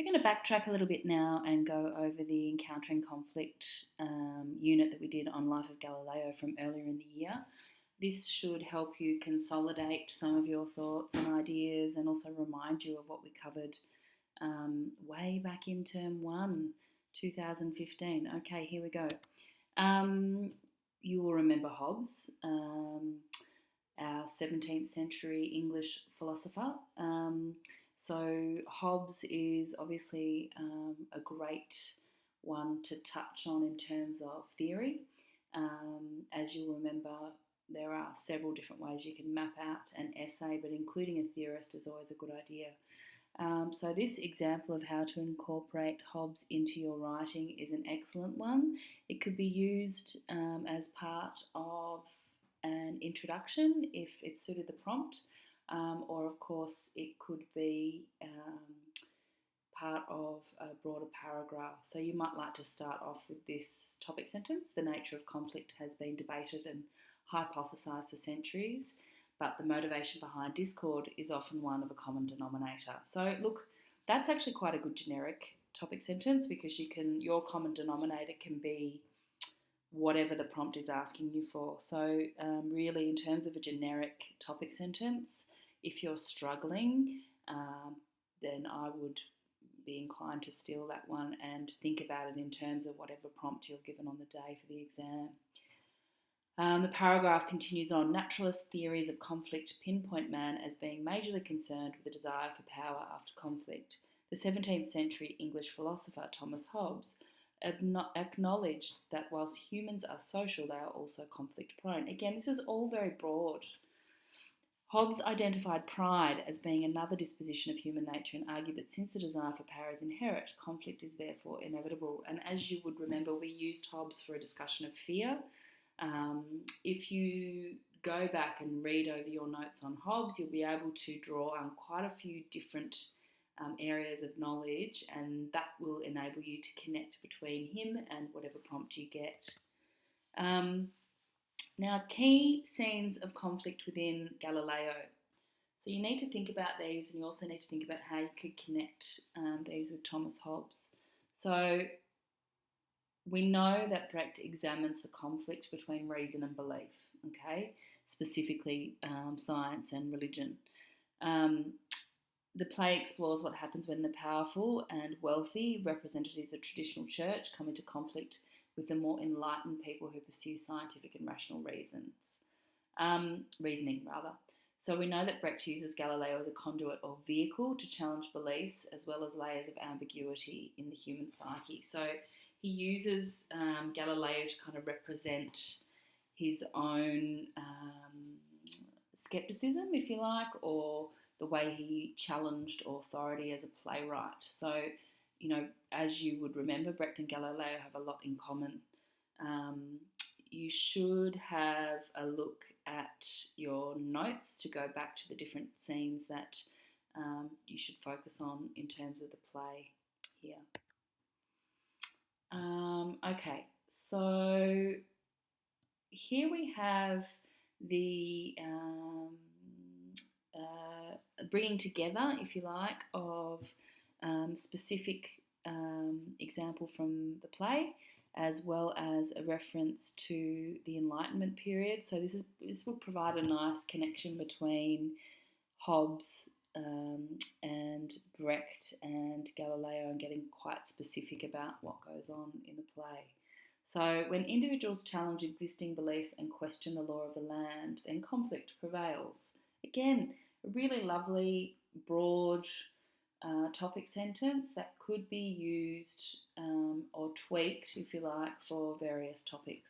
We're going to backtrack a little bit now and go over the Encountering Conflict unit that we did on Life of Galileo from earlier in the year. This should help you consolidate some of your thoughts and ideas and also remind you of what we covered way back in term 1, 2015. Okay, here we go. You will remember Hobbes, our 17th century English philosopher. So Hobbes is obviously a great one to touch on in terms of theory. As you'll remember, there are several different ways you can map out an essay, but including a theorist is always a good idea. So this example of how to incorporate Hobbes into your writing is an excellent one. It could be used as part of an introduction if it suited the prompt. Or of course it could be part of a broader paragraph. So you might like to start off with this topic sentence: the nature of conflict has been debated and hypothesised for centuries, but the motivation behind discord is often one of a common denominator. So look, that's actually quite a good generic topic sentence, because your common denominator can be whatever the prompt is asking you for. So really, in terms of a generic topic sentence, if you're struggling, then I would be inclined to steal that one and think about it in terms of whatever prompt you're given on the day for the exam. The paragraph continues on. Naturalist theories of conflict pinpoint man as being majorly concerned with the desire for power after conflict. The 17th century English philosopher Thomas Hobbes acknowledged that whilst humans are social, they are also conflict prone. Again, this is all very broad. Hobbes identified pride as being another disposition of human nature and argued that since the desire for power is inherent, conflict is therefore inevitable. And as you would remember, we used Hobbes for a discussion of fear. If you go back and read over your notes on Hobbes, you'll be able to draw on quite a few different areas of knowledge, and that will enable you to connect between him and whatever prompt you get. Now, key scenes of conflict within Galileo. So you need to think about these, and you also need to think about how you could connect these with Thomas Hobbes. So we know that Brecht examines the conflict between reason and belief, okay, specifically science and religion. The play explores what happens when the powerful and wealthy representatives of traditional church come into conflict with the more enlightened people who pursue scientific and rational reasoning. So we know that Brecht uses Galileo as a conduit or vehicle to challenge beliefs as well as layers of ambiguity in the human psyche. So he uses Galileo to kind of represent his own skepticism, if you like, or the way he challenged authority as a playwright. So, you know, as you would remember, Brecht and Galileo have a lot in common. You should have a look at your notes to go back to the different scenes that you should focus on in terms of the play here. Okay, so here we have the bringing together, if you like, of specific example from the play, as well as a reference to the Enlightenment period. So this will provide a nice connection between Hobbes and Brecht and Galileo, and getting quite specific about what goes on in the play. So when individuals challenge existing beliefs and question the law of the land, then conflict prevails. Again, a really lovely, broad topic sentence that could be used or tweaked, if you like, for various topics.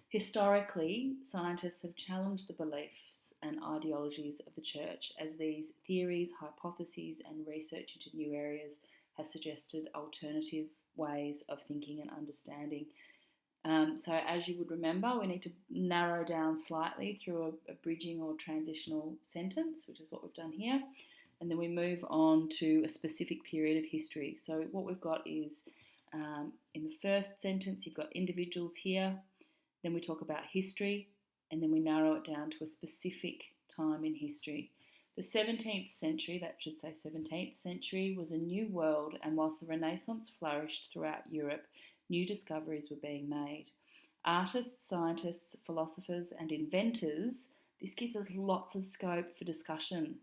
Historically, scientists have challenged the beliefs and ideologies of the church, as these theories, hypotheses, and research into new areas has suggested alternative ways of thinking and understanding. So as you would remember, we need to narrow down slightly through a bridging or transitional sentence, which is what we've done here. And then we move on to a specific period of history. So what we've got is, in the first sentence, you've got individuals here. Then we talk about history, and then we narrow it down to a specific time in history. The 17th century, that should say 17th century, was a new world, and whilst the Renaissance flourished throughout Europe, new discoveries were being made. Artists, scientists, philosophers, and inventors, this gives us lots of scope for discussion,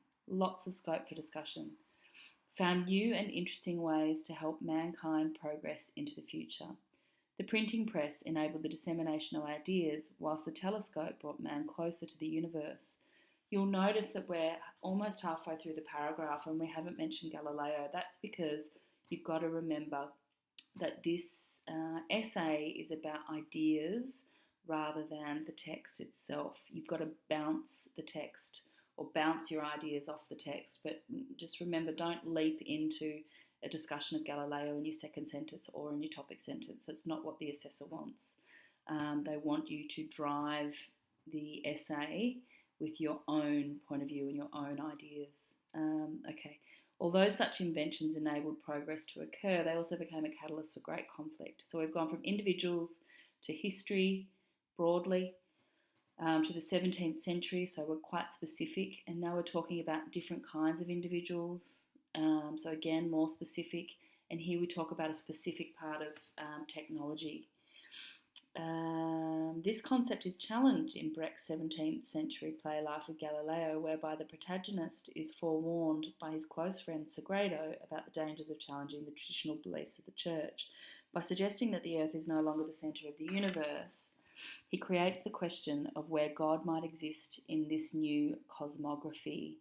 found new and interesting ways to help mankind progress into the future. The printing press enabled the dissemination of ideas, whilst the telescope brought man closer to the universe. You'll notice that we're almost halfway through the paragraph and we haven't mentioned Galileo. That's because you've got to remember that this essay is about ideas rather than the text itself. You've got to bounce the text or bounce your ideas off the text, but just remember, don't leap into a discussion of Galileo in your second sentence or in your topic sentence. That's not what the assessor wants. They want you to drive the essay with your own point of view and your own ideas. Okay. Although such inventions enabled progress to occur, they also became a catalyst for great conflict. So we've gone from individuals to history broadly, to the 17th century, so we're quite specific, and now we're talking about different kinds of individuals, so again, more specific, and here we talk about a specific part of technology. This concept is challenged in Brecht's 17th century play Life of Galileo, whereby the protagonist is forewarned by his close friend Sagredo about the dangers of challenging the traditional beliefs of the church. By suggesting that the earth is no longer the centre of the universe, he creates the question of where God might exist in this new cosmography.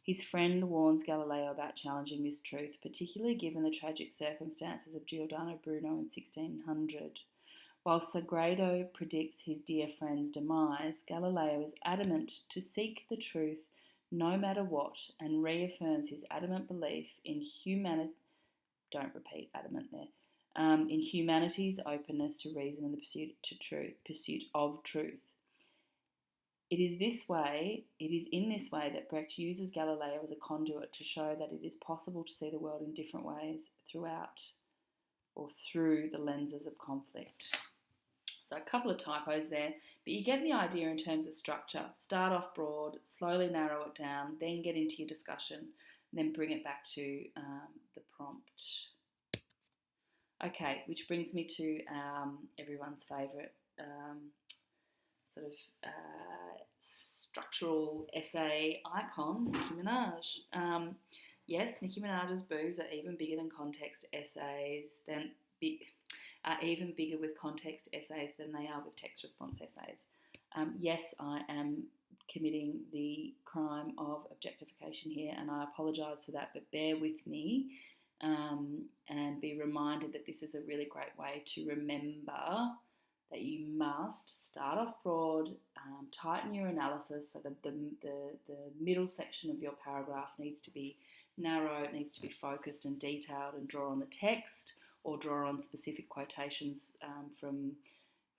His friend warns Galileo about challenging this truth, particularly given the tragic circumstances of Giordano Bruno in 1600. While Sagredo predicts his dear friend's demise, Galileo is adamant to seek the truth no matter what and reaffirms his adamant belief in humanity. Don't repeat adamant there. In humanity's openness to reason and the pursuit of truth. It is in this way that Brecht uses Galileo as a conduit to show that it is possible to see the world in different ways through the lenses of conflict. So a couple of typos there, but you get the idea in terms of structure. Start off broad, slowly narrow it down, then get into your discussion, and then bring it back to the prompt. Okay, which brings me to everyone's favourite structural essay icon, Nicki Minaj. Yes, Nicki Minaj's boobs are even bigger than context essays are even bigger with context essays than they are with text response essays. Yes, I am committing the crime of objectification here, and I apologise for that, but bear with me. And be reminded that this is a really great way to remember that you must start off broad, tighten your analysis, so the middle section of your paragraph needs to be narrow, it needs to be focused and detailed, and draw on the text or draw on specific quotations from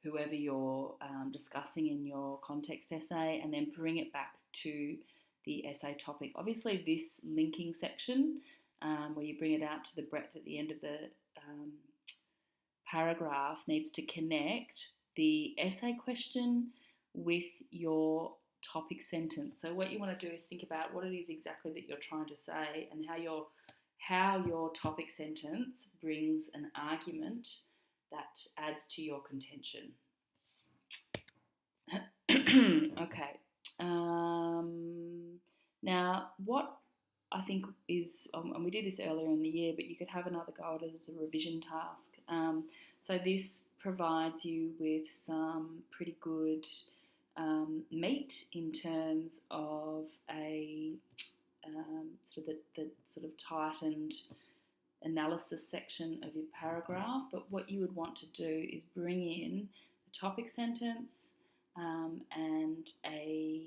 whoever you're discussing in your context essay, and then bring it back to the essay topic. Obviously, this linking section where you bring it out to the breadth at the end of the paragraph needs to connect the essay question with your topic sentence. So what you want to do is think about what it is exactly that you're trying to say and how your topic sentence brings an argument that adds to your contention. Okay. Now, what I think is, and we did this earlier in the year, but you could have another go at it as a revision task. So this provides you with some pretty good meat in terms of a the tightened analysis section of your paragraph. But what you would want to do is bring in a topic sentence and a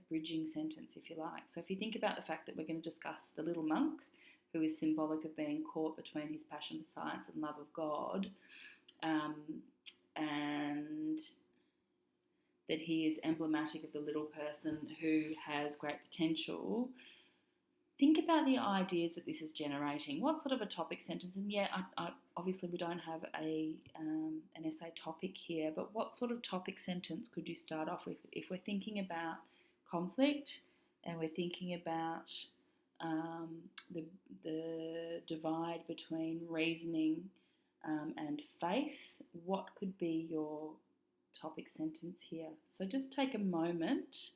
bridging sentence, if you like. So if you think about the fact that we're going to discuss the little monk, who is symbolic of being caught between his passion for science and love of God, and that he is emblematic of the little person who has great potential, think about the ideas that this is generating. What sort of a topic sentence? And obviously we don't have an essay topic here, but what sort of topic sentence could you start off with? If we're thinking about conflict, and we're thinking about the divide between reasoning and faith, what could be your topic sentence here? So just take a moment,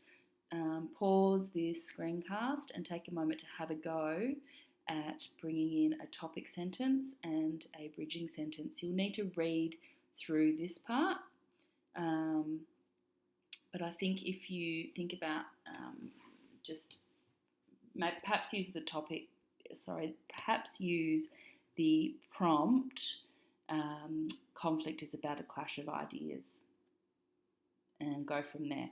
pause this screencast and take a moment to have a go at bringing in a topic sentence and a bridging sentence. You'll need to read through this part, but I think if you think about perhaps use the prompt, conflict is about a clash of ideas, and go from there.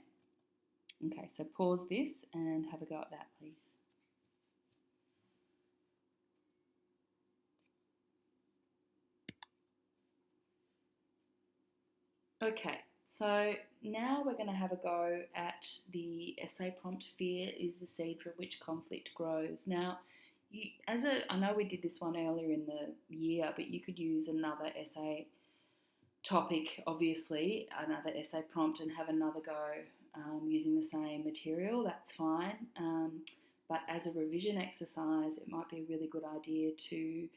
Okay, so pause this and have a go at that, please. Okay, so now we're going to have a go at the essay prompt. Fear is the seed from which conflict grows. Now, I know we did this one earlier in the year, but you could use another essay topic, obviously, another essay prompt, and have another go using the same material. That's fine. But as a revision exercise, it might be a really good idea to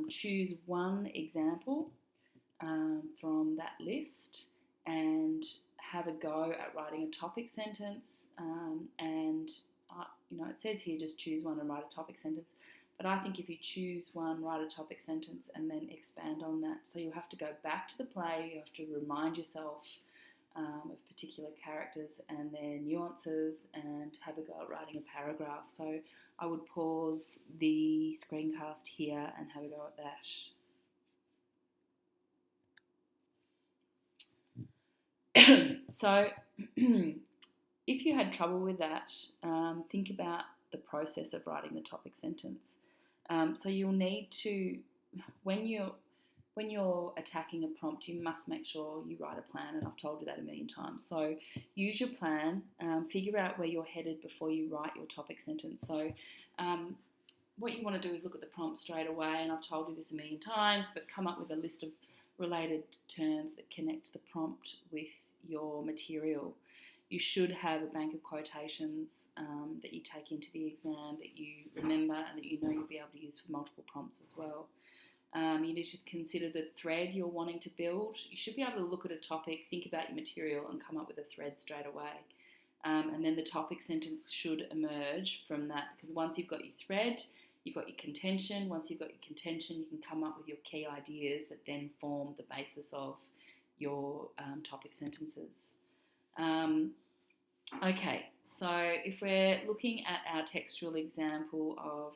choose one example from that list and have a go at writing a topic sentence. It says here just choose one and write a topic sentence. But I think if you choose one, write a topic sentence and then expand on that. So you'll have to go back to the play, you have to remind yourself of particular characters and their nuances and have a go at writing a paragraph. So I would pause the screencast here and have a go at that. So if you had trouble with that, think about the process of writing the topic sentence. So you'll need to, when you're attacking a prompt, you must make sure you write a plan, and I've told you that a million times. So use your plan, figure out where you're headed before you write your topic sentence. So what you want to do is look at the prompt straight away, and I've told you this a million times, but come up with a list of related terms that connect the prompt with your material. You should have a bank of quotations that you take into the exam, that you remember and that you know you'll be able to use for multiple prompts as well. You need to consider the thread you're wanting to build. You should be able to look at a topic, think about your material and come up with a thread straight away. And then the topic sentence should emerge from that, because once you've got your thread, you've got your contention. Once you've got your contention, you can come up with your key ideas that then form the basis of your topic sentences. Okay, so if we're looking at our textual example of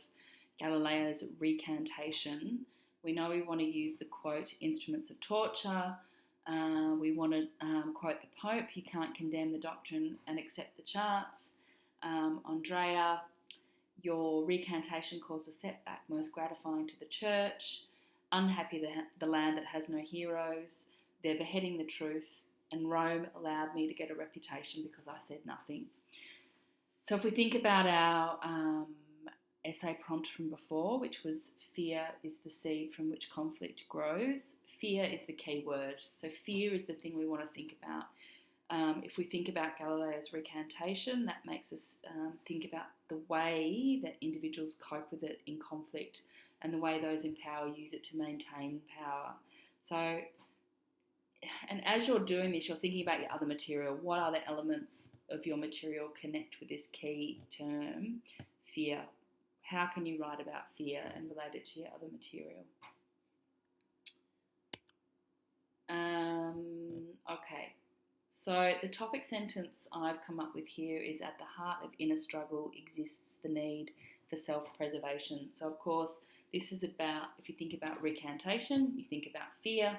Galileo's recantation, we know we want to use the quote, instruments of torture. We want to quote the Pope, you can't condemn the doctrine and accept the charts. Andrea, your recantation caused a setback most gratifying to the church. Unhappy the land that has no heroes. They're beheading the truth. And Rome allowed me to get a reputation because I said nothing. So if we think about our essay prompt from before, which was fear is the seed from which conflict grows, fear is the key word. So fear is the thing we want to think about. If we think about Galileo's recantation, that makes us think about the way that individuals cope with it in conflict and the way those in power use it to maintain power. So, and as you're doing this, you're thinking about your other material. What other elements of your material connect with this key term, fear? How can you write about fear and relate it to your other material? Okay, so the topic sentence I've come up with here is, at the heart of inner struggle exists the need for self-preservation. So of course, this is about, if you think about recantation, you think about fear.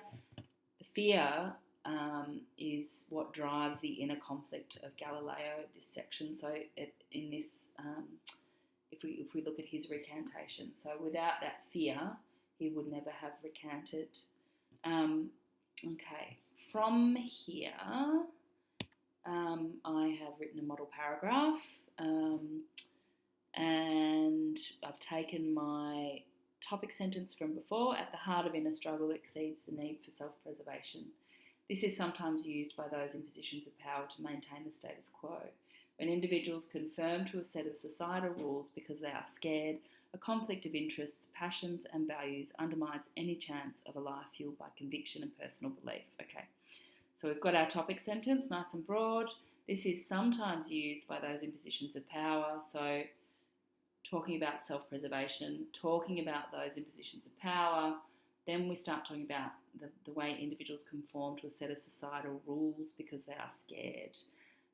The fear is what drives the inner conflict of Galileo, this section. So in this, if we look at his recantation, so without that fear, he would never have recanted. Okay, from here, I have written a model paragraph, and I've taken my topic sentence from before, at the heart of inner struggle exceeds the need for self-preservation. This is sometimes used by those in positions of power to maintain the status quo. When individuals conform to a set of societal rules because they are scared, a conflict of interests, passions, and values undermines any chance of a life fueled by conviction and personal belief. Okay, so we've got our topic sentence, nice and broad. This is sometimes used by those in positions of power. So talking about self-preservation, talking about those in positions of power. Then we start talking about the way individuals conform to a set of societal rules because they are scared,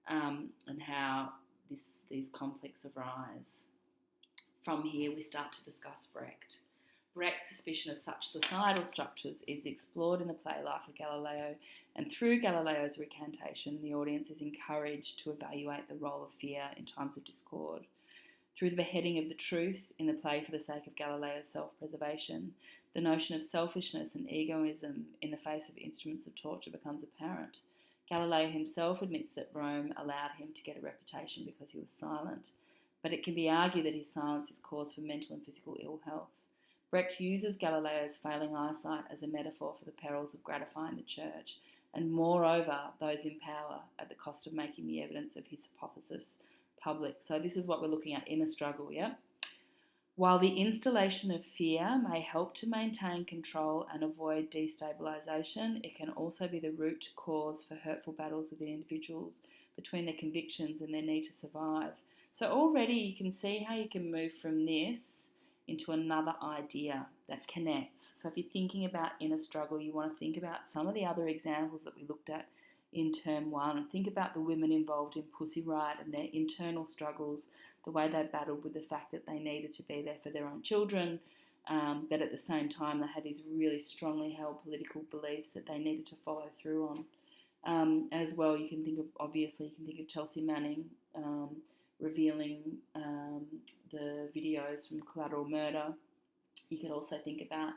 and how these conflicts arise. From here, we start to discuss Brecht. Brecht's suspicion of such societal structures is explored in the play Life of Galileo, and through Galileo's recantation, the audience is encouraged to evaluate the role of fear in times of discord. Through the beheading of the truth in the play For the Sake of Galileo's Self-Preservation, the notion of selfishness and egoism in the face of instruments of torture becomes apparent. Galileo himself admits that Rome allowed him to get a reputation because he was silent, but it can be argued that his silence is cause for mental and physical ill health. Brecht uses Galileo's failing eyesight as a metaphor for the perils of gratifying the church, and moreover, those in power, at the cost of making the evidence of his hypothesis public. So this is what we're looking at, inner struggle, yeah? While the installation of fear may help to maintain control and avoid destabilisation, it can also be the root cause for hurtful battles within individuals between their convictions and their need to survive. So already you can see how you can move from this into another idea that connects. So if you're thinking about inner struggle, you want to think about some of the other examples that we looked at in term one. Think about the women involved in Pussy Riot and their internal struggles, the way they battled with the fact that they needed to be there for their own children, but at the same time they had these really strongly held political beliefs that they needed to follow through on. As well, you can think of Chelsea Manning revealing the videos from Collateral Murder. You could also think about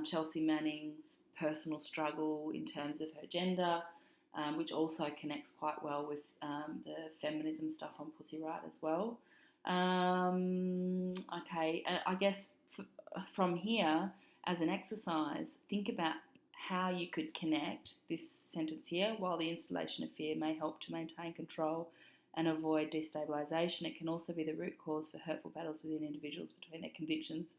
Chelsea Manning's personal struggle in terms of her gender, which also connects quite well with the feminism stuff on Pussy Riot as well. Okay, I guess from here, as an exercise, think about how you could connect this sentence here. While the installation of fear may help to maintain control and avoid destabilisation, it can also be the root cause for hurtful battles within individuals between their convictions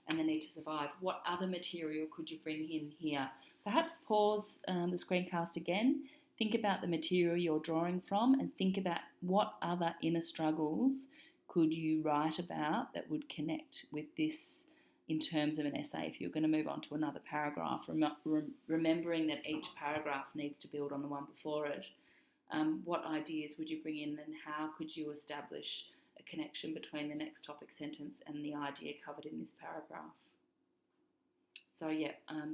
and the need to survive. What other material could you bring in here? Perhaps pause the screencast again, think about the material you're drawing from, and think about what other inner struggles could you write about that would connect with this in terms of an essay if you're going to move on to another paragraph, remembering that each paragraph needs to build on the one before it. What ideas would you bring in, and how could you establish a connection between the next topic sentence and the idea covered in this paragraph? So yeah,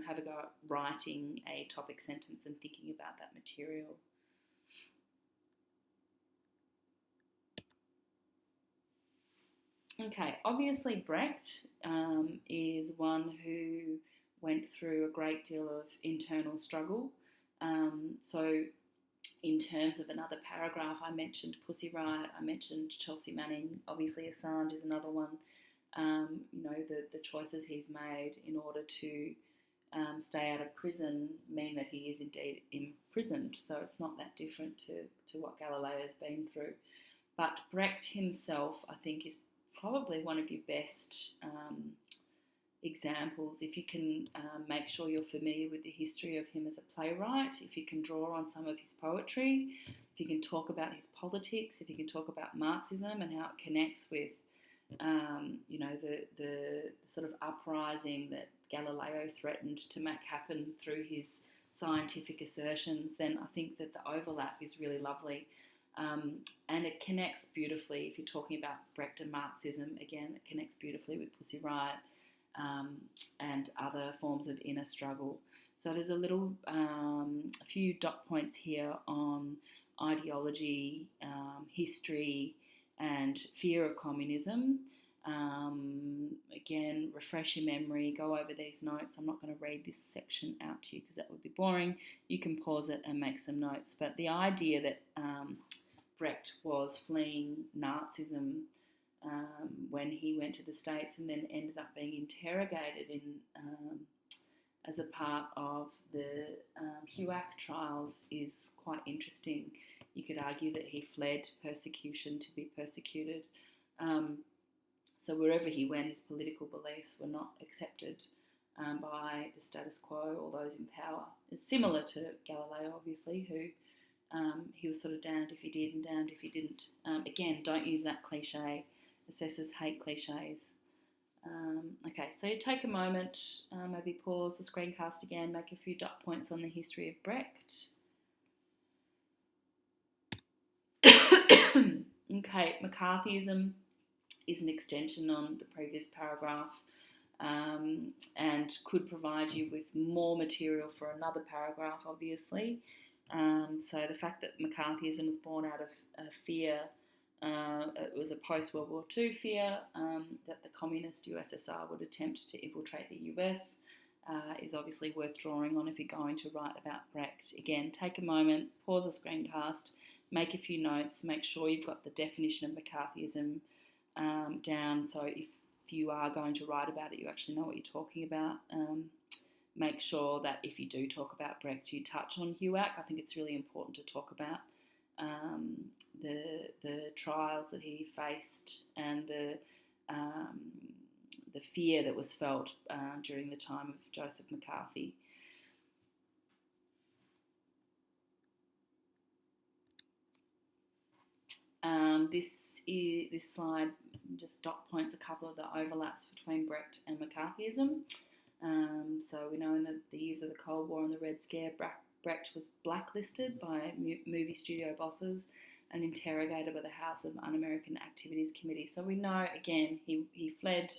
have a go at writing a topic sentence and thinking about that material. Okay, obviously Brecht is one who went through a great deal of internal struggle. So in terms of another paragraph, I mentioned Pussy Riot, I mentioned Chelsea Manning, obviously Assange is another one. The choices he's made in order to stay out of prison mean that he is indeed imprisoned. So it's not that different to what Galileo's been through. But Brecht himself, I think, is probably one of your best examples. If you can make sure you're familiar with the history of him as a playwright, if you can draw on some of his poetry, if you can talk about his politics, if you can talk about Marxism and how it connects with the sort of uprising that Galileo threatened to make happen through his scientific assertions, then I think that the overlap is really lovely. And it connects beautifully. If you're talking about Brecht and Marxism, again, it connects beautifully with Pussy Riot and other forms of inner struggle. So there's a few dot points here on ideology, history, and fear of communism. Again, refresh your memory, go over these notes. I'm not going to read this section out to you because that would be boring. You can pause it and make some notes. But the idea that Brecht was fleeing Nazism when he went to the States and then ended up being interrogated as a part of the HUAC trials is quite interesting. You could argue that he fled persecution to be persecuted. So wherever he went, his political beliefs were not accepted by the status quo or those in power. It's similar to Galileo, obviously, who he was sort of damned if he did and damned if he didn't. Again, don't use that cliche. Assessors hate cliches. Okay, so you take a moment, maybe pause the screencast again, make a few dot points on the history of Brecht. Okay, McCarthyism is an extension on the previous paragraph and could provide you with more material for another paragraph, obviously. So the fact that McCarthyism was born out of fear, it was a post-World War II fear that the communist USSR would attempt to infiltrate the US, is obviously worth drawing on if you're going to write about Brecht. Again, take a moment, pause the screencast, make a few notes, make sure you've got the definition of McCarthyism down, so if you are going to write about it, you actually know what you're talking about. Make sure that if you do talk about Brecht, you touch on HUAC. I think it's really important to talk about the trials that he faced and the fear that was felt during the time of Joseph McCarthy. This slide just dot points a couple of the overlaps between Brecht and McCarthyism. So we know in the years of the Cold War and the Red Scare, Brecht was blacklisted by movie studio bosses and interrogated by the House of Un-American Activities Committee. So we know, again, he fled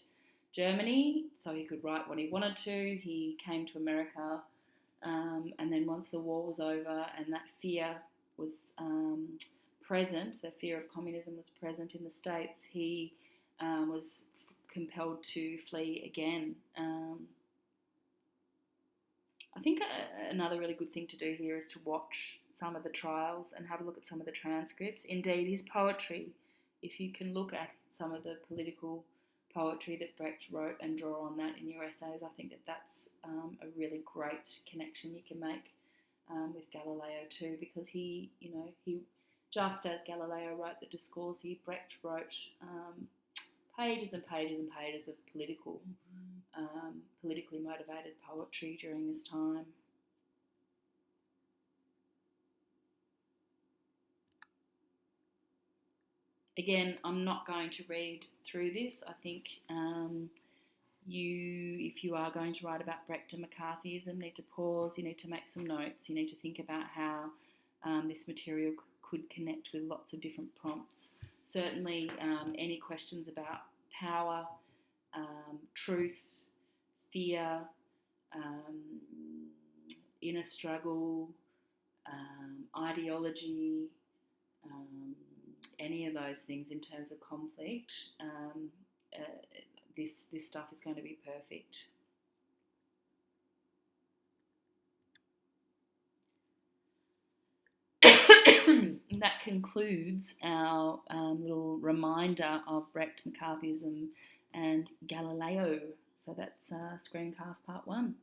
Germany so he could write what he wanted to. He came to America, and then once the war was over and that fear was present, the fear of communism was present in the States, he was compelled to flee again. I think another really good thing to do here is to watch some of the trials and have a look at some of the transcripts. Indeed, his poetry, if you can look at some of the political poetry that Brecht wrote and draw on that in your essays, I think that that's a really great connection you can make with Galileo too, because he just as Galileo wrote the Discorsi, Brecht wrote pages and pages and pages of politically motivated poetry during this time. Again, I'm not going to read through this. I think if you are going to write about Brecht and McCarthyism, need to pause, you need to make some notes, you need to think about how this material could connect with lots of different prompts. Certainly any questions about power, truth, fear, inner struggle, ideology, any of those things in terms of conflict, this stuff is going to be perfect. And that concludes our little reminder of Brecht, McCarthyism and Galileo. So that's Screencast Part 1.